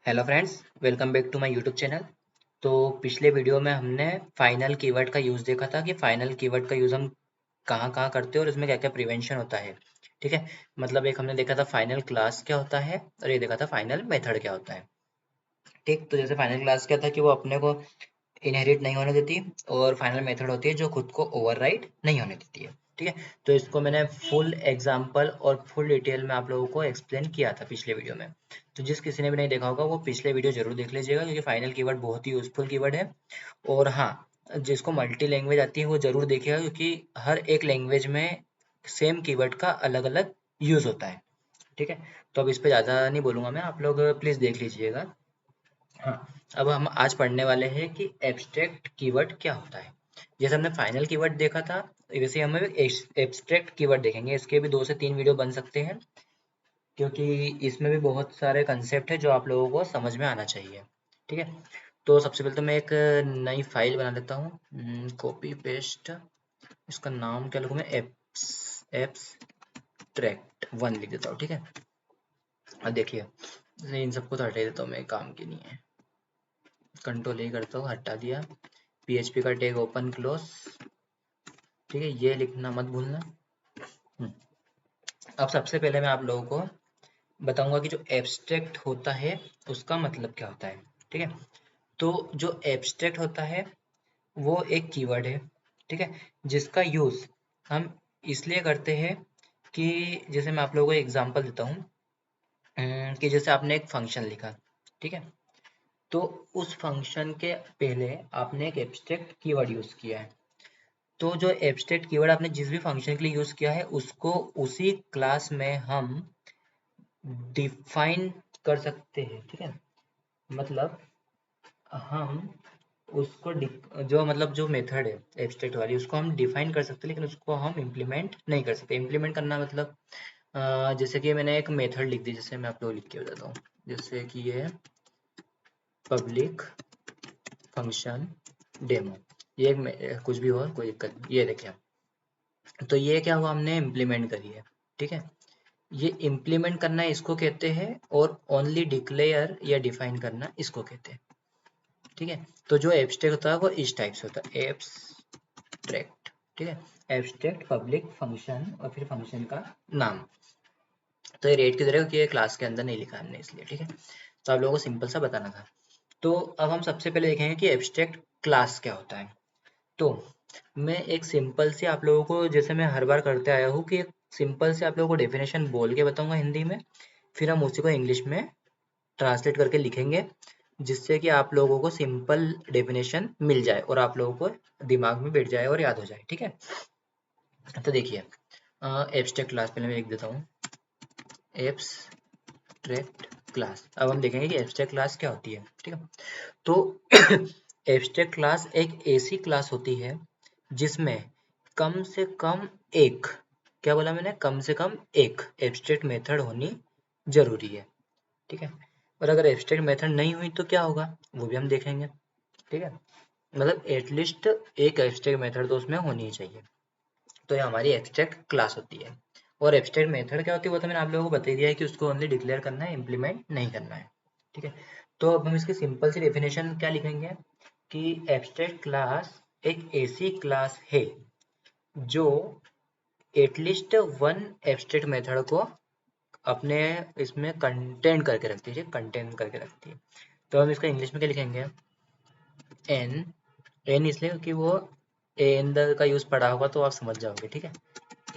Hello friends, welcome back to my YouTube channel. तो पिछले video में हमने फाइनल कीवर्ड का यूज़ देखा था कि फाइनल कीवर्ड का यूज़ हम कहाँ कहाँ करते हैं और इसमें क्या क्या प्रिवेंशन होता है। ठीक है, मतलब एक हमने देखा था फाइनल क्लास क्या होता है और ये देखा था फाइनल मेथड क्या होता है। ठीक, तो जैसे फाइनल क्लास क्या था कि वो अपने को इनहेरिट नहीं होने देती और फाइनल मेथड होती है जो खुद को ओवरराइड नहीं होने देती है। ठीक है, तो इसको मैंने फुल एग्जांपल और फुल डिटेल में आप लोगों को एक्सप्लेन किया था पिछले वीडियो में। तो जिस किसी ने भी नहीं देखा होगा वो पिछले वीडियो जरूर देख लीजिएगा क्योंकि फाइनल कीवर्ड बहुत ही यूजफुल कीवर्ड है। और हाँ, जिसको मल्टी लैंग्वेज आती है वो जरूर देखिएगा क्योंकि हर एक लैंग्वेज में सेम कीवर्ड का अलग अलग यूज होता है। ठीक है, तो अब इस पे ज़्यादा नहीं बोलूंगा मैं, आप लोग प्लीज़ देख लीजिएगा। हाँ, अब हम आज पढ़ने वाले हैं कि एब्स्ट्रैक्ट कीवर्ड क्या होता है। जैसे हमने फाइनल कीवर्ड देखा था, वैसे हम एब्स्ट्रैक्ट कीवर्ड देखेंगे। इसके भी 2 से 3 वीडियो बन सकते हैं क्योंकि इसमें भी बहुत सारे कंसेप्ट है जो आप लोगों को समझ में आना चाहिए। ठीक है, तो सबसे पहले तो मैं एक नई फाइल बना लेता हूँ। कॉपी पेस्ट, इसका नाम क्या लिखूँ मैं, एब्स्ट्रैक्ट वन लिख देता हूँ। ठीक है, अब देखिए इन सबको तो हटा ही देता हूँ मैं, काम की नहीं है। कंट्रोल ही करता हूँ, हटा दिया। पीएचपी का टैग ओपन क्लोज। ठीक है, ये लिखना मत भूलना। हम्म, अब सबसे पहले मैं आप लोगों को बताऊंगा कि जो एब्स्ट्रैक्ट होता है उसका मतलब क्या होता है। ठीक है, तो जो एब्स्ट्रैक्ट होता है वो एक कीवर्ड है। ठीक है, जिसका यूज हम इसलिए करते हैं कि जैसे मैं आप लोगों को एग्जांपल देता हूँ। कि जैसे आपने एक फंक्शन लिखा, ठीक है, तो उस फंक्शन के पहले आपने एक एब्स्ट्रैक्ट कीवर्ड यूज किया है। तो जो एब्स्ट्रैक्ट कीवर्ड आपने जिस भी फंक्शन के लिए यूज किया है उसको उसी क्लास में हम डिफाइन कर सकते हैं। ठीक है, मतलब हम उसको जो मतलब जो मेथड है एब्स्ट्रैक्ट वाली उसको हम डिफाइन कर सकते हैं लेकिन उसको हम इम्प्लीमेंट नहीं कर सकते। इम्प्लीमेंट करना मतलब जैसे कि मैंने एक मेथड लिख दी, जैसे मैं आप लोग लिख के बताता हूँ। जैसे कि ये पब्लिक फंक्शन डेमो, ये एक कुछ भी हो कोई दिक्कत नहीं, ये देखिए। तो ये क्या हुआ, हमने इम्प्लीमेंट करी है। ठीक है, ये इम्प्लीमेंट करना इसको कहते हैं और ओनली डिक्लेयर या डिफाइन करना इसको कहते हैं। ठीक है, तो जो एब्स्ट्रैक्ट होता है वो इस टाइप से होता है, एब्स्ट्रैक्ट। ठीक है, एब्स्ट्रैक्ट पब्लिक फंक्शन और फिर फंक्शन का नाम। तो ये रेट की तरह कि ये क्लास के अंदर नहीं लिखा हमने इसलिए। ठीक है, तो आप लोगों को सिंपल सा बताना था। तो अब हम सबसे पहले देखेंगे कि एब्स्ट्रैक्ट क्लास क्या होता है। तो मैं एक सिंपल से आप लोगों को, जैसे मैं हर बार करते आया हूँ, कि एक सिंपल से आप लोगों को डेफिनेशन बोल के बताऊंगा हिंदी में, फिर हम उसी को इंग्लिश में ट्रांसलेट करके लिखेंगे जिससे कि आप लोगों को सिंपल डेफिनेशन मिल जाए और आप लोगों को दिमाग में बैठ जाए और याद हो जाए। ठीक है, तो देखिए एब्स्ट्रैक्ट क्लास पहले मैं लिख देता हूँ, एब्स्ट्रैक्ट क्लास। अब हम देखेंगे कि एब्स्ट्रैक्ट क्लास क्या होती है। ठीक है, तो एब्स्ट्रैक्ट क्लास एक ऐसी क्लास होती है जिसमें कम से कम एक, क्या बोला मैंने, कम से कम एक एब्स्ट्रैक्ट मेथड होनी जरूरी है। ठीक है, और अगर एब्स्ट्रैक्ट मेथड नहीं हुई तो क्या होगा वो भी हम देखेंगे। ठीक है, मतलब एटलीस्ट एक एब्स्ट्रैक्ट मेथड तो उसमें होनी ही चाहिए। तो ये हमारी एब्स्ट्रैक्ट क्लास होती है। और एब्स्ट्रैक्ट मेथड क्या होती है वो तो मैंने आप लोगों को बता ही दिया है कि उसको ओनली डिक्लेयर करना है, इम्प्लीमेंट नहीं करना है। ठीक है, तो अब हम इसकी सिंपल सी डेफिनेशन क्या लिखेंगे कि एब्स्ट्रैक्ट क्लास एक ऐसी क्लास है जो एटलीस्ट वन एब्स्ट्रैक्ट मेथड को अपने इसमें कंटेंट करके रखती है, कंटेंट करके रखती है। तो हम इसका इंग्लिश में क्या लिखेंगे, एन, एन इसलिए क्योंकि वो एन का यूज पढ़ा होगा तो आप समझ जाओगे। ठीक है,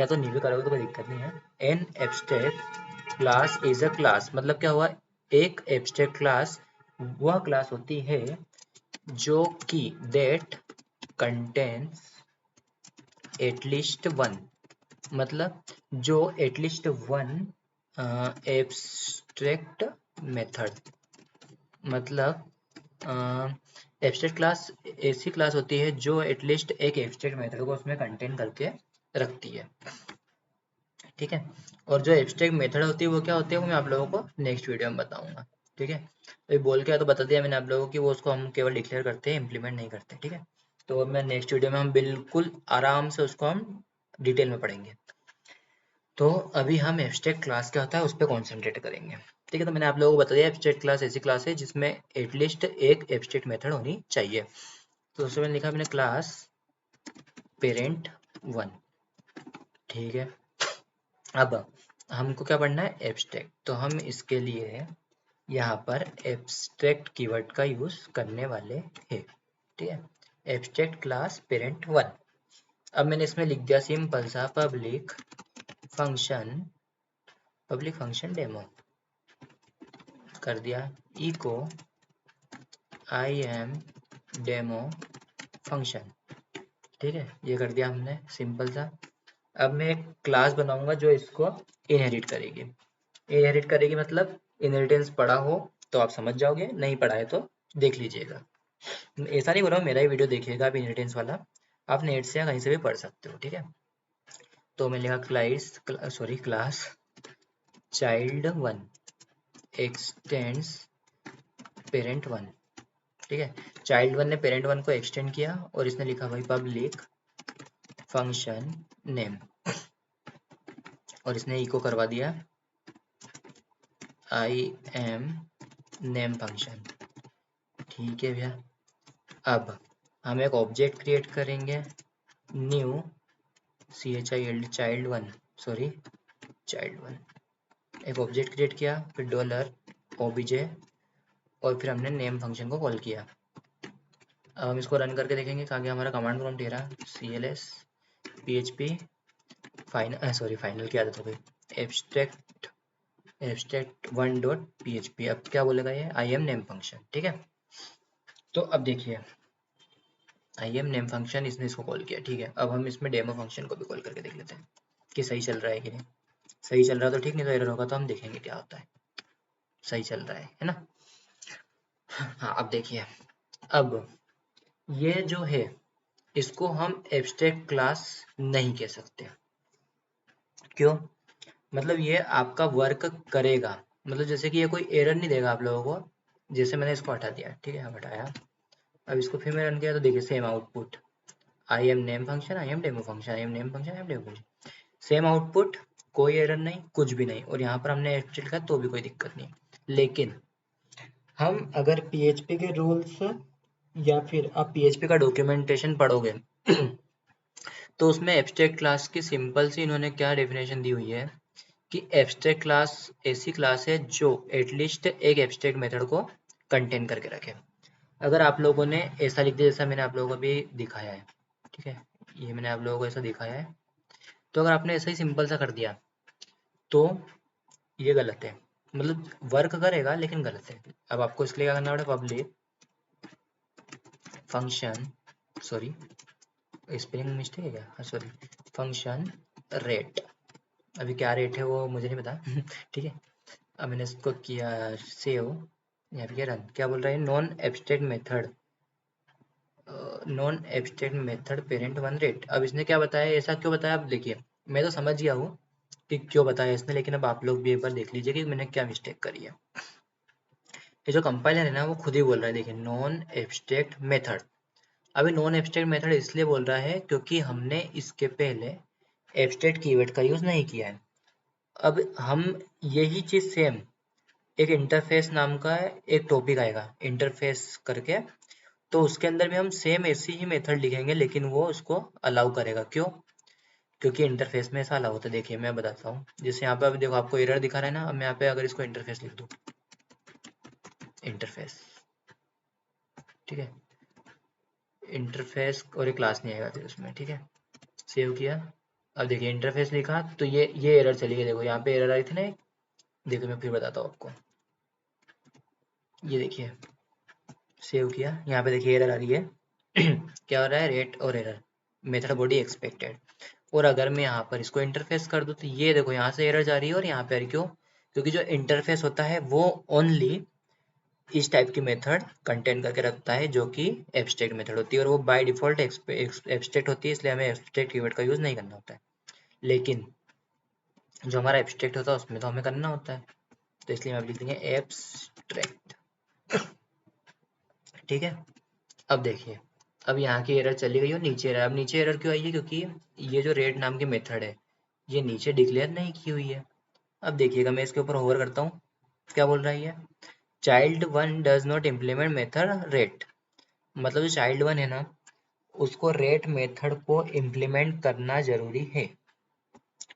या तो नहीं भी करोगे तो कोई दिक्कत नहीं है। An abstract class is a class, मतलब क्या हुआ, एक एब्स्ट्रैक्ट क्लास वह क्लास होती है जो कि दैट कंटेन्स एटलीस्ट वन, मतलब जो एटलीस्ट वन एब्स्ट्रैक्ट मेथड, मतलब एब्स्ट्रैक्ट क्लास ऐसी क्लास होती है जो एटलीस्ट एक एब्स्ट्रैक्ट मेथड को उसमें कंटेन करके रखती है। ठीक है, और जो एब्स्ट्रैक्ट मेथड होती है वो क्या होती है वो मैं आप लोगों को नेक्स्ट वीडियो में बताऊंगा। ठीक है, तो ये बोल के तो बता दिया मैंने आप लोगों को कि वो उसको हम केवल डिक्लेयर करते हैं, इम्प्लीमेंट नहीं करते। ठीक है, तो अब मैं नेक्स्ट वीडियो में हम बिल्कुल आराम से उसको हम डिटेल में पढ़ेंगे। तो अभी हम एब्स्ट्रैक्ट क्लास क्या होता है उस पर कॉन्सेंट्रेट करेंगे। ठीक है। तो मैंने आप लोगों को बता दिया एब्स्ट्रैक्ट क्लास ऐसी क्लास है जिसमें एटलीस्ट एक एब्स्ट्रैक्ट मेथड होनी चाहिए। तो उसमें मैंने लिखा मैंने क्लास पेरेंट 1, ठीक है। अब हमको क्या पढ़ना है, एब्स्ट्रैक्ट। तो हम इसके लिए यहाँ पर एब्स्ट्रैक्ट कीवर्ड का यूज करने वाले हैं, ठीक है। Abstract class parent 1। अब मैंने इसमें लिख दिया सिंपल सा पब्लिक फंक्शन डेमो कर दिया, echo I am demo function, ठीक है। ये कर दिया हमने सिंपल सा। अब मैं एक क्लास बनाऊंगा जो इसको इनहेरिट करेगी। इनहेरिट करेगी मतलब इनहेरिटेंस पढ़ा हो तो आप समझ जाओगे, नहीं पढ़ा है तो देख लीजिएगा। ऐसा नहीं बोल रहा हूँ मेरा ही वीडियो देखिएगा आप इनहेरिटेंस वाला, आप नेट से या कहीं से भी पढ़ सकते हो, ठीक है। तो मैं लिखा क्लास चाइल्ड 1 एक्सटेंड्स पेरेंट 1, ठीक है। चाइल्ड 1 ने पेरेंट 1 को एक्सटेंड किया और इसने लिखा भाई पब्लिक फंक्शन नेम, और इसने इको करवा दिया आई एम नेम फंक्शन, ठीक है भैया। अब हम एक ऑब्जेक्ट क्रिएट करेंगे, न्यू child चाइल्ड 1 एक ऑब्जेक्ट क्रिएट किया, फिर $obj और फिर हमने नेम फंक्शन को कॉल किया। अब हम इसको रन करके देखेंगे कहाँ गया हमारा कमांड प्रॉम्प्ट, ये रहा cls php फाइनल की आदत हो गई, abstract1.php। अब क्या बोलेगा ये, आई एम नेम फंक्शन, ठीक है। तो अब देखिए आई एम नेम फंक्शन इसने इसको कॉल किया, ठीक है। अब हम इसमें डेमो फंक्शन को भी कॉल करके देख लेते हैं कि सही चल रहा है कि नहीं। सही चल रहा है तो ठीक, नहीं तो एरर होगा तो हम देखेंगे क्या होता है। सही चल रहा है ना। हाँ अब देखिए, अब ये जो है इसको हम एब्स्ट्रैक्ट क्लास नहीं कह सकते। क्यों? मतलब ये आपका वर्क करेगा, मतलब जैसे कि ये कोई एरर नहीं देगा आप लोगों को। जैसे मैंने इसको हटा दिया, ठीक है, हटाया। अब इसको फिर मैं रन किया तो देखिए same output, I am name function, I am demo function, I am name function, I am demo function, same output, कोई एरर नहीं, कुछ भी नहीं। और यहाँ पर हमने एब्स्ट्रैक्ट लिखा तो भी कोई दिक्कत नहीं। लेकिन हम अगर पीएचपी के रूल्स या फिर आप पीएचपी का डॉक्यूमेंटेशन पढ़ोगे तो उसमें एब्स्ट्रैक्ट क्लास की सिंपल सी इन्होंने क्या डेफिनेशन दी हुई है कि एब्स्ट्रैक्ट क्लास ऐसी क्लास है जो एटलीस्ट एक एब्स्ट्रैक्ट मेथड को कंटेन करके रखे। अगर आप लोगों ने ऐसा लिख दिया जैसा मैंने आप लोगों को भी दिखाया है, ठीक है, ये मैंने आप लोगों को ऐसा दिखाया है, तो अगर आपने ऐसा ही सिंपल सा कर दिया तो ये गलत है, मतलब वर्क करेगा लेकिन गलत है। अब आपको इसके लिए क्या करना पड़ेगा, public function, sorry spelling mistake है क्या, हाँ सॉरी, फंक्शन रेट। अभी क्या रेट है वो मुझे नहीं पता ठीक है। अब मैंने इसको किया सेव, यहाँ पे रन, क्या बोल रहा है, non abstract method parent 1 rate. अब इसने क्या बताया, ऐसा क्यों बताया, अब देखिए मैं तो समझ गया हूँ कि क्यों बताया इसने, लेकिन अब आप लोग भी एक बार देख लीजिए कि मैंने क्या मिस्टेक करी है। ये जो कंपाइलर है ना वो खुद ही बोल रहा है, देखिए नॉन एब्स्ट्रैक्ट मेथड। अभी नॉन एब्स्ट्रैक्ट मेथड इसलिए बोल रहा है क्योंकि हमने इसके पहले एब्स्ट्रैक्ट कीवर्ड का यूज नहीं किया है। अब हम यही चीज सेम एक इंटरफेस नाम का एक टॉपिक आएगा इंटरफेस करके, तो उसके अंदर भी हम सेम ऐसी ही मेथड लिखेंगे लेकिन वो उसको अलाउ करेगा। क्यों? क्योंकि इंटरफेस में ऐसा अलाउ होता है। देखिए मैं बताता हूँ, जैसे यहाँ पे अभी देखो आपको एरर दिखा रहा है ना, अब मैं यहाँ पे अगर इसको इंटरफेस लिख दूँ, इंटरफेस, ठीक है, इंटरफेस और एक क्लास नहीं आएगा फिर उसमें, ठीक है, सेव किया। अब देखिए इंटरफेस लिखा तो ये एरर चली गई, देखो यहाँ पे एरर आई थी ना एक। देखो मैं फिर बताता हूँ आपको, ये देखिए सेव किया, यहाँ पे देखिए एरर आ रही है क्या हो रहा है, रेट और एरर मेथड बॉडी एक्सपेक्टेड। और अगर मैं यहाँ पर इसको इंटरफेस कर दूँ तो ये देखो यहाँ से एरर जा रही है और यहाँ पे आ रही, क्यों? क्योंकि जो इंटरफेस होता है वो ओनली इस टाइप की मेथड कंटेन करके रखता है जो कि एब्स्ट्रैक्ट मेथड होती है, और वो बाय डिफॉल्ट एब्स्ट्रैक्ट होती है, इसलिए हमें एब्स्ट्रैक्ट कीवर्ड का यूज नहीं करना होता है। लेकिन जो हमारा एब्स्ट्रैक्ट होता है उसमें तो हमें करना होता है, तो इसलिए हम लिख देंगे एब्स्ट्रैक्ट, ठीक है। अब देखिए अब यहाँ की एरर चली गई और नीचे एरर, अब नीचे एरर क्यों आई है, क्योंकि ये जो रेट नाम की मेथड है ये नीचे डिक्लेयर नहीं की हुई है। अब देखिएगा मैं इसके ऊपर होवर करता हूँ, क्या बोल रहा है ये? Child one does not implement method rate, मतलब जो चाइल्ड वन है ना, उसको रेट मेथड को इम्प्लीमेंट करना जरूरी है।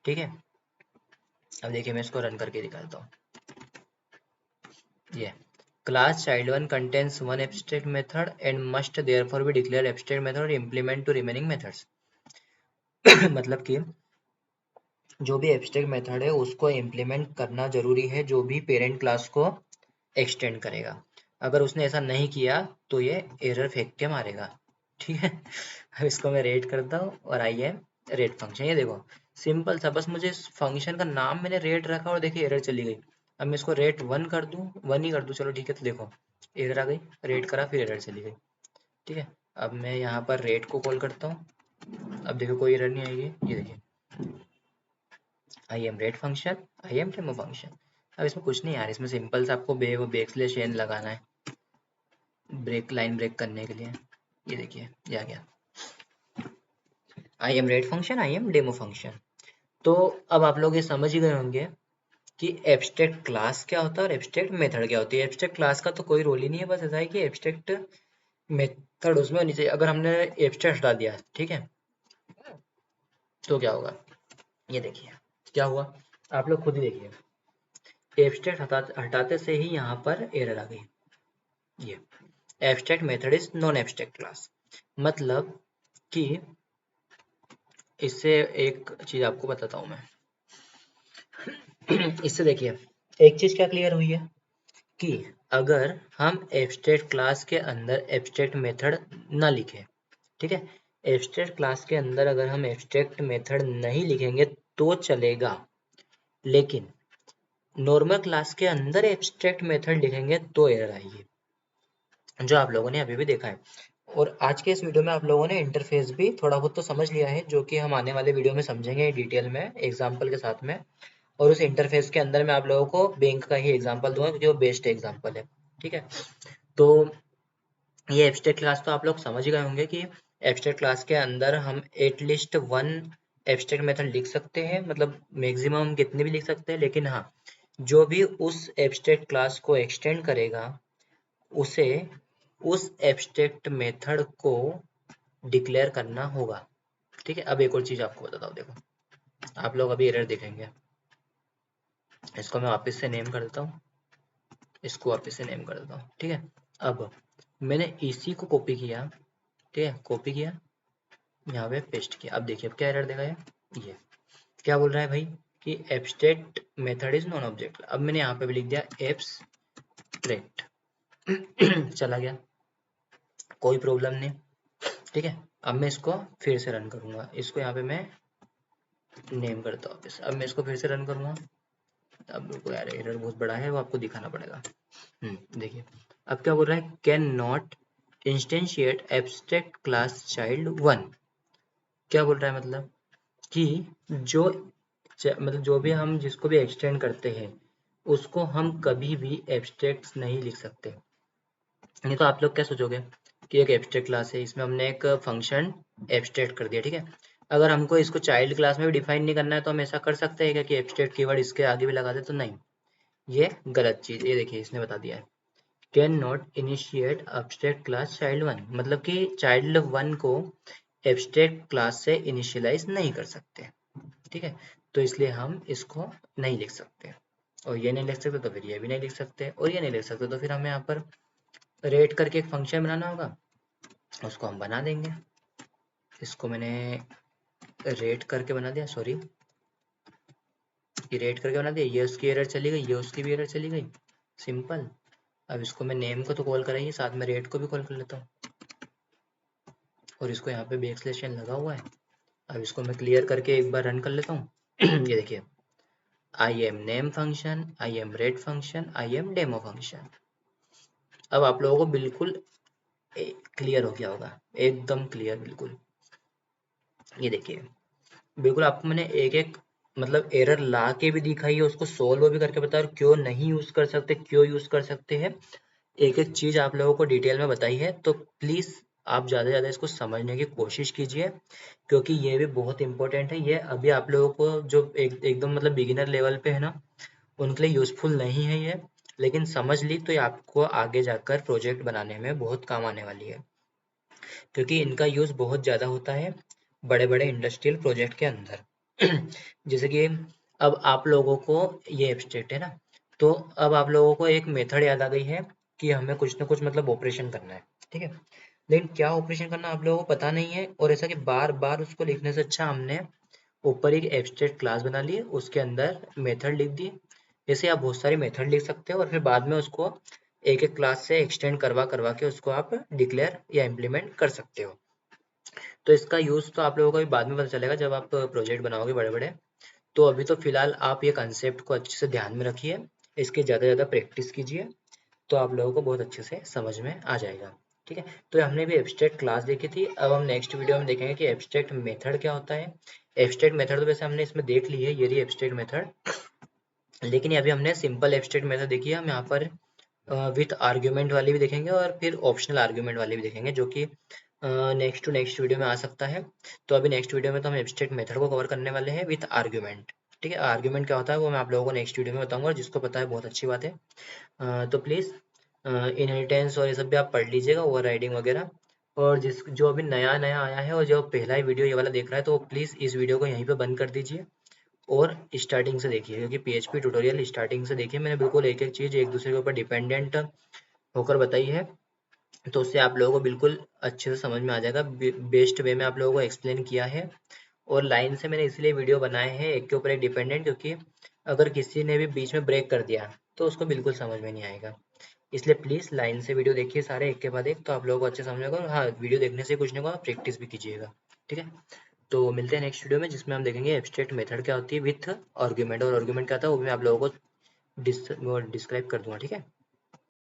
ठीक है, अब देखिए मैं इसको रन करके दिखाता हूँ। ये class child one contains one abstract method and must therefore be declare abstract method और इम्प्लीमेंट टू रिमेनिंग मेथड्स। मतलब कि जो भी एब्स्ट्रैक्ट मेथड है उसको इम्प्लीमेंट करना जरूरी है जो भी पेरेंट क्लास को एक्सटेंड करेगा। अगर उसने ऐसा नहीं किया तो ये एरर फेंक के मारेगा। ठीक है, अब इसको मैं रेट करता हूँ और आई है रेट फंक्शन। ये देखो सिंपल सा, बस मुझे इस फंक्शन का नाम मैंने रेट रखा और देखिए एरर चली गई। अब मैं इसको रेट वन कर दूं, वन ही कर दूं, चलो ठीक है। तो देखो एरर आ गई, रेट करा फिर एरर चली गई। ठीक है, अब मैं यहाँ पर रेट को कॉल करता हूँ, अब देखो कोई एरर नहीं आएगी। ये देखिए I am rate function, I am demo function. अब इसमें कुछ नहीं यार, इसमें सिंपल सा आपको बैक स्लैश एन लगाना है ब्रेक लाइन ब्रेक करने के लिए। ये देखिए ये आ गया, I am rate function, I am demo function. तो अब आप लोग ये समझ ही गए होंगे कि एब्स्ट्रैक्ट क्लास क्या होता है और एब्स्ट्रैक्ट मेथड क्या होती है। एब्स्ट्रैक्ट क्लास का तो कोई रोल ही नहीं है, बस ऐसा है कि एब्स्ट्रैक्ट मेथड उसमें होनी चाहिए। अगर हमने एब्स्ट्रैक्ट हटा दिया, ठीक है, तो क्या होगा? ये देखिए क्या हुआ, आप लोग खुद ही देखिए। एब्स्ट्रैक्ट हटाते से ही यहाँ पर एरर आ गई। ये abstract method is non abstract class, मतलब कि इससे एक चीज आपको बताता हूँ मैं। इससे देखिए एक चीज क्या क्लियर हुई है कि अगर हम एब्स्ट्रैक्ट क्लास के अंदर एब्स्ट्रैक्ट मेथड ना लिखें, ठीक है, एब्स्ट्रैक्ट क्लास के अंदर अगर हम एब्स्ट्रैक्ट मेथड नहीं लिखेंगे तो चलेगा, लेकिन नॉर्मल क्लास के अंदर एब्स्ट्रैक्ट मेथड लिखेंगे तो एरर आएगी, जो आप लोगों ने अभी भी देखा है। और आज के इस वीडियो में आप लोगों ने इंटरफेस भी थोड़ा बहुत तो समझ लिया है, जो कि हम आने वाले वीडियो में समझेंगे डिटेल में एग्जाम्पल के साथ में। और उस इंटरफेस के अंदर मैं आप लोगों को बैंक का ही एग्जाम्पल दूंगा क्योंकि वो बेस्ट एग्जाम्पल है। ठीक है, तो ये एब्स्ट्रैक्ट क्लास तो आप लोग समझ ही गए होंगे कि एब्स्ट्रैक्ट क्लास के अंदर हम एटलीस्ट वन एब्स्ट्रैक्ट मेथड लिख सकते हैं, मतलब मैक्सिमम कितने भी लिख सकते हैं, लेकिन हाँ जो भी उस एब्स्ट्रैक्ट क्लास को एक्सटेंड करेगा उसे उस एब्स्ट्रैक्ट मेथड को डिक्लेयर करना होगा। ठीक है, अब एक और चीज आपको बताता हूँ, देखो आप लोग अभी एरर देखेंगे, इसको मैं वापस से नेम कर देता हूँ, इसको वापस से नेम कर देता हूँ। ठीक है, अब मैंने इसी को कॉपी किया, ठीक है, कॉपी किया, यहाँ पे पेस्ट किया। अब देखिए अब क्या एरर देगा ये क्या बोल रहा है भाई कि abstract method is non object. अब मैंने यहाँ पे भी लिख दिया एब्स्ट्रैक्ट चला गया, कोई प्रॉब्लम नहीं। ठीक है, अब मैं इसको फिर से रन करूंगा, इसको यहाँ पे मैं नेम करता हूँ वापस। अब मैं इसको फिर से रन करूंगा, अब रुको यार एरर बहुत बड़ा है, वो आपको दिखाना पड़ेगा। देखिए अब क्या बोल रहा है, can not instantiate abstract class child one. क्या बोल रहा है, मतलब कि जो मतलब जो भी हम जिसको भी एक्सटेंड करते हैं उसको हम कभी भी एब्स्ट्रैक्ट नहीं लिख सकते। नहीं तो आप लोग क्या सोचोगे कि एक एब्स्ट्रैक्ट क्लास है, इसमें हमने एक फंक्शन एब्स्ट्रैक्ट कर दिया, ठीक है, अगर हमको इसको चाइल्ड क्लास में भी डिफाइन नहीं करना है तो हम ऐसा कर सकते हैं क्या कि एब्स्ट्रैक्ट कीवर्ड इसके आगे भी लगा दे? तो नहीं, ये गलत चीज। ये देखिए इसने बता दिया है can not initiate abstract class child one, मतलब कि चाइल्ड वन को एब्स्ट्रैक्ट क्लास से इनिशियलाइज नहीं कर सकते। ठीक है, तो इसलिए हम इसको नहीं लिख सकते, और ये नहीं लिख सकते तो फिर ये भी नहीं लिख सकते, और ये नहीं लिख सकते तो फिर हमें यहाँ पर रेट करके एक फंक्शन बनाना होगा, उसको हम बना देंगे। इसको मैंने रेट करके बना दिया, सॉरी ये रेट करके बना दिया, ये उसकी एरर चली गई, ये उसकी भी एरर चली गई, सिंपल। अब इसको मैं नेम को तो कॉल कराइए, साथ में रेट को भी कॉल कर लेता हूँ, और इसको यहाँ पे बैक स्लैश n लगा हुआ है। अब इसको मैं क्लियर करके एक बार रन कर लेता हूँ ये देखिए I am name function, I am rate function, I am demo function. अब आप लोगों को बिल्कुल क्लियर हो गया होगा, एकदम क्लियर बिल्कुल। ये देखिए बिल्कुल आपको मैंने एक एक मतलब एरर ला के भी दिखाई है, उसको सोल्व भी करके बताया, और क्यों नहीं यूज कर सकते, क्यों यूज कर सकते हैं, एक एक चीज आप लोगों को डिटेल में बताई है। तो प्लीज आप ज़्यादा से ज़्यादा इसको समझने की कोशिश कीजिए, क्योंकि ये भी बहुत इंपॉर्टेंट है। ये अभी आप लोगों को जो एकदम मतलब बिगिनर लेवल पे है ना, उनके लिए यूजफुल नहीं है ये, लेकिन समझ ली तो ये आपको आगे जाकर प्रोजेक्ट बनाने में बहुत काम आने वाली है, क्योंकि इनका यूज़ बहुत ज़्यादा होता है बड़े बड़े इंडस्ट्रियल प्रोजेक्ट के अंदर। जैसे कि अब आप लोगों को ये एब्स्ट्रैक्ट है ना, तो अब आप लोगों को एक मेथड याद आ गई है कि हमें कुछ ना कुछ मतलब ऑपरेशन करना है, ठीक है। लेकिन क्या ऑपरेशन करना आप लोगों को पता नहीं है, और ऐसा कि बार बार उसको लिखने से अच्छा हमने ऊपर एक एब्स्ट्रैक्ट क्लास बना ली, उसके अंदर मेथड लिख दिए। जैसे आप बहुत सारे मेथड लिख सकते हो और फिर बाद में उसको एक एक क्लास से एक्सटेंड करवा करवा के उसको आप डिक्लेयर या इम्प्लीमेंट कर सकते हो। तो इसका यूज़ तो आप लोगों को भी बाद में पता चलेगा जब आप प्रोजेक्ट बनाओगे बड़े बड़े। तो अभी तो फिलहाल आप ये कंसेप्ट को अच्छे से ध्यान में रखिए, इसकी ज़्यादा से ज़्यादा प्रैक्टिस कीजिए, तो आप लोगों को बहुत अच्छे से समझ में आ जाएगा, ठीक है। तो हमने भी एब्स्ट्रैक्ट क्लास देखी थी, अब हम नेक्स्ट वीडियो में देखेंगे कि एब्स्ट्रैक्ट मेथड क्या होता है। एब्स्ट्रैक्ट मेथड तो वैसे हमने इसमें देख ली है, ये रही एब्स्ट्रैक्ट मेथड, लेकिन अभी हमने सिंपल एब्स्ट्रैक्ट मेथड देखी है। हम यहाँ पर विथ आर्ग्यूमेंट वाली भी देखेंगे और फिर ऑप्शनल आर्ग्यूमेंट वाली भी देखेंगे, जो कि नेक्स्ट टू नेक्स्ट वीडियो में आ सकता है। तो अभी नेक्स्ट वीडियो में तो हम एब्स्ट्रैक्ट मेथड को कवर करने वाले हैं विथ आर्ग्यूमेंट, ठीक है। आर्ग्यूमेंट क्या होता है वो मैं आप लोगों को नेक्स्ट वीडियो में बताऊंगा, और जिसको पता है बहुत अच्छी बात है। तो प्लीज़ इनहेरिटेंस और ये सब भी आप पढ़ लीजिएगा, ओवर राइडिंग वगैरह। और जिस जो अभी नया नया आया है और जो पहला ही वीडियो ये वाला देख रहा है, तो प्लीज़ इस वीडियो को यहीं पे बंद कर दीजिए और स्टार्टिंग से देखिए, क्योंकि पीएचपी ट्यूटोरियल स्टार्टिंग से देखिए। मैंने बिल्कुल एक एक चीज़ एक दूसरे के ऊपर डिपेंडेंट होकर बताई है, तो उससे आप लोगों को बिल्कुल अच्छे से समझ में आ जाएगा। बेस्ट वे में आप लोगों को एक्सप्लेन किया है, और लाइन से मैंने इसलिए वीडियो बनाए हैं एक के ऊपर एक डिपेंडेंट, क्योंकि अगर किसी ने भी बीच में ब्रेक कर दिया तो उसको बिल्कुल समझ में नहीं आएगा। इसलिए प्लीज़ लाइन से वीडियो देखिए सारे एक के बाद एक, तो आप लोगों को अच्छे समझ में आएगा। और हाँ, वीडियो देखने से कुछ नहीं होगा, प्रैक्टिस भी कीजिएगा, ठीक है। तो मिलते हैं नेक्स्ट वीडियो में, जिसमें हम देखेंगे एब्स्ट्रैक्ट मेथड क्या होती है विथ आर्गुमेंट, और आर्गुमेंट क्या था वो भी मैं आप लोगों को डिस्क्राइब कर दूंगा, ठीक है।